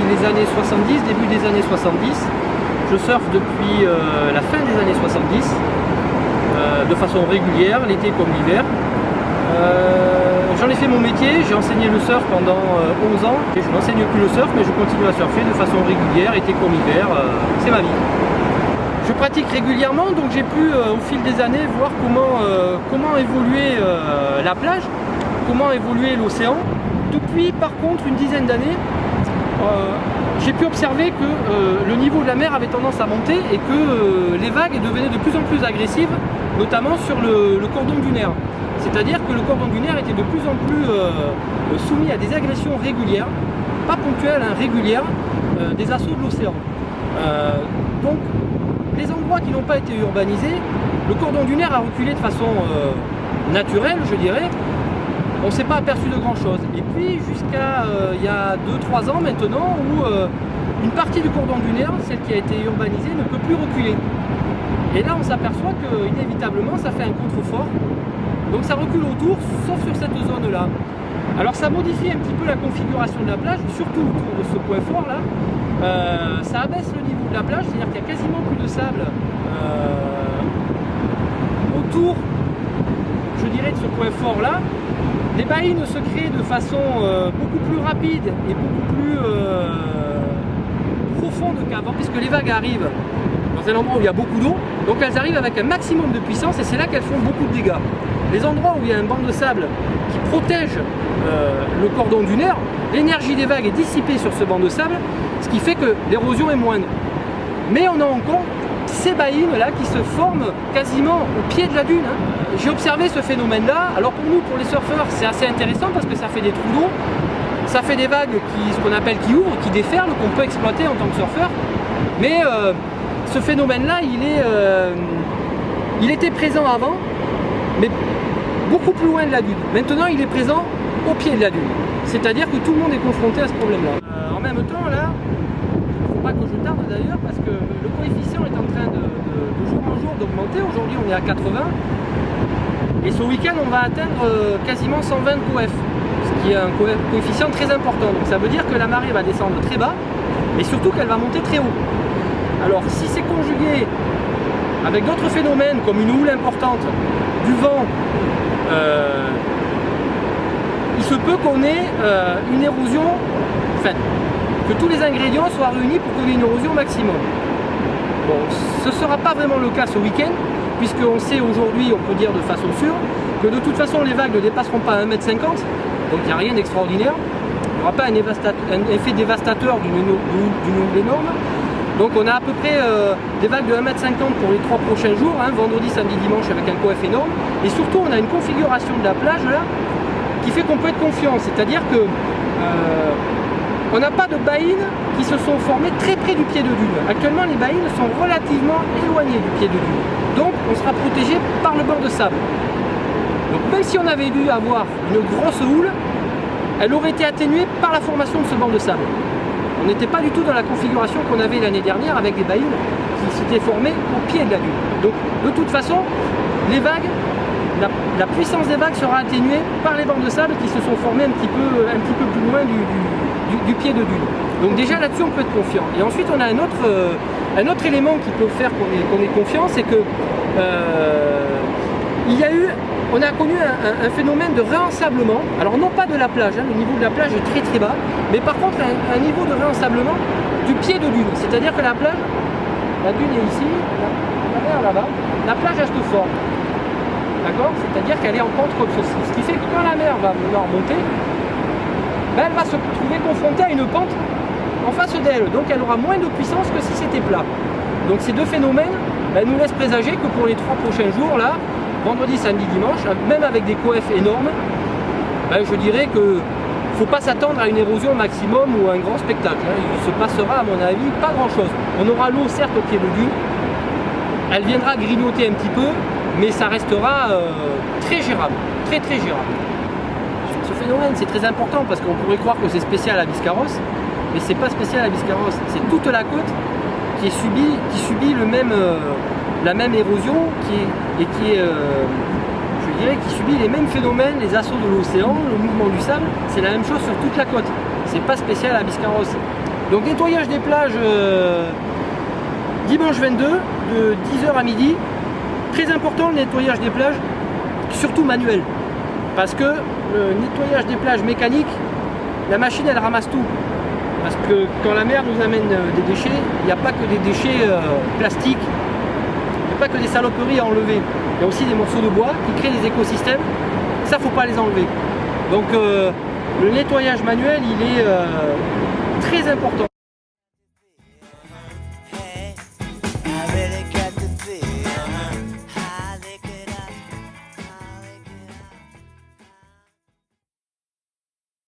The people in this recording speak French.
les années 70, début des années 70. Je surfe depuis la fin des années 70, de façon régulière, l'été comme l'hiver. J'en ai fait mon métier, j'ai enseigné le surf pendant 11 ans. Et je n'enseigne plus le surf, mais je continue à surfer de façon régulière, été comme hiver, c'est ma vie. Je pratique régulièrement, donc j'ai pu au fil des années voir comment évoluer la plage, comment évoluer l'océan. Depuis par contre une dizaine d'années, j'ai pu observer que le niveau de la mer avait tendance à monter et que les vagues devenaient de plus en plus agressives, notamment sur le cordon dunaire. C'est-à-dire que le cordon dunaire était de plus en plus soumis à des agressions régulières, pas ponctuelles, hein, régulières, des assauts de l'océan. Donc les endroits qui n'ont pas été urbanisés, le cordon dunaire a reculé de façon naturelle, je dirais. On ne s'est pas aperçu de grand chose. Et puis jusqu'à il y a 2-3 ans maintenant où une partie du cordon dunaire, celle qui a été urbanisée, ne peut plus reculer. Et là on s'aperçoit que inévitablement ça fait un contrefort. Donc ça recule autour, sauf sur cette zone-là. Alors ça modifie un petit peu la configuration de la plage, surtout autour de ce point fort là. Ça abaisse le niveau de la plage, c'est-à-dire qu'il y a quasiment plus de sable autour, je dirais, de ce point fort là. Les baïnes se créent de façon beaucoup plus rapide et beaucoup plus profonde qu'avant, puisque les vagues arrivent dans un endroit où il y a beaucoup d'eau, donc elles arrivent avec un maximum de puissance et c'est là qu'elles font beaucoup de dégâts. Les endroits où il y a un banc de sable qui protège le cordon dunaire, l'énergie des vagues est dissipée sur ce banc de sable, ce qui fait que l'érosion est moindre. Mais on a encore ces baïnes là qui se forment quasiment au pied de la dune. J'ai observé ce phénomène là. Alors pour nous, pour les surfeurs, c'est assez intéressant parce que ça fait des trous d'eau, ça fait des vagues ce qu'on appelle qui ouvrent, qui déferlent, qu'on peut exploiter en tant que surfeur. Mais ce phénomène là, il était présent avant, mais beaucoup plus loin de la dune. Maintenant, il est présent au pied de la dune. C'est-à-dire que tout le monde est confronté à ce problème-là. En même temps, là, il ne faut pas que je tarde d'ailleurs, parce que le coefficient est en train de jour en jour d'augmenter. Aujourd'hui, on est à 80. Et ce week-end, on va atteindre quasiment 120 coef, ce qui est un coefficient très important. Donc ça veut dire que la marée va descendre très bas, et surtout qu'elle va monter très haut. Alors, si c'est conjugué avec d'autres phénomènes, comme une houle importante, du vent, il se peut qu'on ait une érosion, enfin, que tous les ingrédients soient réunis pour qu'on ait une érosion maximum. Bon, ce ne sera pas vraiment le cas ce week-end, puisqu'on sait aujourd'hui, on peut dire de façon sûre, que de toute façon les vagues ne dépasseront pas 1,50 m, donc il n'y a rien d'extraordinaire. Il n'y aura pas un effet dévastateur d'une houle énorme. Donc on a à peu près des vagues de 1,50 m pour les 3 prochains jours, hein, vendredi, samedi, dimanche, avec un coef énorme. Et surtout on a une configuration de la plage là qui fait qu'on peut être confiant, c'est-à-dire que on n'a pas de baïnes qui se sont formées très près du pied de dune. Actuellement les baïnes sont relativement éloignées du pied de dune. Donc on sera protégé par le banc de sable. Donc même si on avait dû avoir une grosse houle, elle aurait été atténuée par la formation de ce banc de sable. On n'était pas du tout dans la configuration qu'on avait l'année dernière avec des baïnes qui s'étaient formées au pied de la dune. Donc de toute façon, les vagues, la puissance des vagues sera atténuée par les bancs de sable qui se sont formés un petit peu plus loin du pied de dune. Donc déjà là-dessus on peut être confiant. Et ensuite on a un autre élément qui peut faire qu'on ait confiance, c'est que on a connu un phénomène de réensablement, alors non pas de la plage, hein, le niveau de la plage est très très bas, mais par contre un niveau de réensablement du pied de dune, c'est-à-dire que la plage, la dune est ici, la mer là-bas, la plage a cette forme, d'accord, c'est-à-dire qu'elle est en pente comme ceci, ce qui fait que quand la mer va vouloir monter, ben, elle va se trouver confrontée à une pente en face d'elle, donc elle aura moins de puissance que si c'était plat. Donc ces deux phénomènes nous laissent présager que pour les 3 prochains jours là, vendredi, samedi, dimanche, même avec des coefs énormes, je dirais que faut pas s'attendre à une érosion maximum ou à un grand spectacle. Il se passera à mon avis pas grand chose. On aura l'eau certes au pied de dune, elle viendra grignoter un petit peu, mais ça restera très gérable, très très gérable. Ce phénomène c'est très important parce qu'on pourrait croire que c'est spécial à Biscarrosse, mais c'est pas spécial à Biscarrosse, c'est toute la côte qui subit la même érosion qui subit les mêmes phénomènes, les assauts de l'océan, le mouvement du sable, c'est la même chose sur toute la côte. c'est pas spécial à Biscarrosse. Donc nettoyage des plages dimanche 22 de 10h à midi. Très important le nettoyage des plages, surtout manuel. Parce que le nettoyage des plages mécaniques, la machine elle ramasse tout. Parce que quand la mer nous amène des déchets, il n'y a pas que des déchets plastiques, il n'y a pas que des saloperies à enlever. Il y a aussi des morceaux de bois qui créent des écosystèmes, ça faut pas les enlever. Donc le nettoyage manuel il est très important.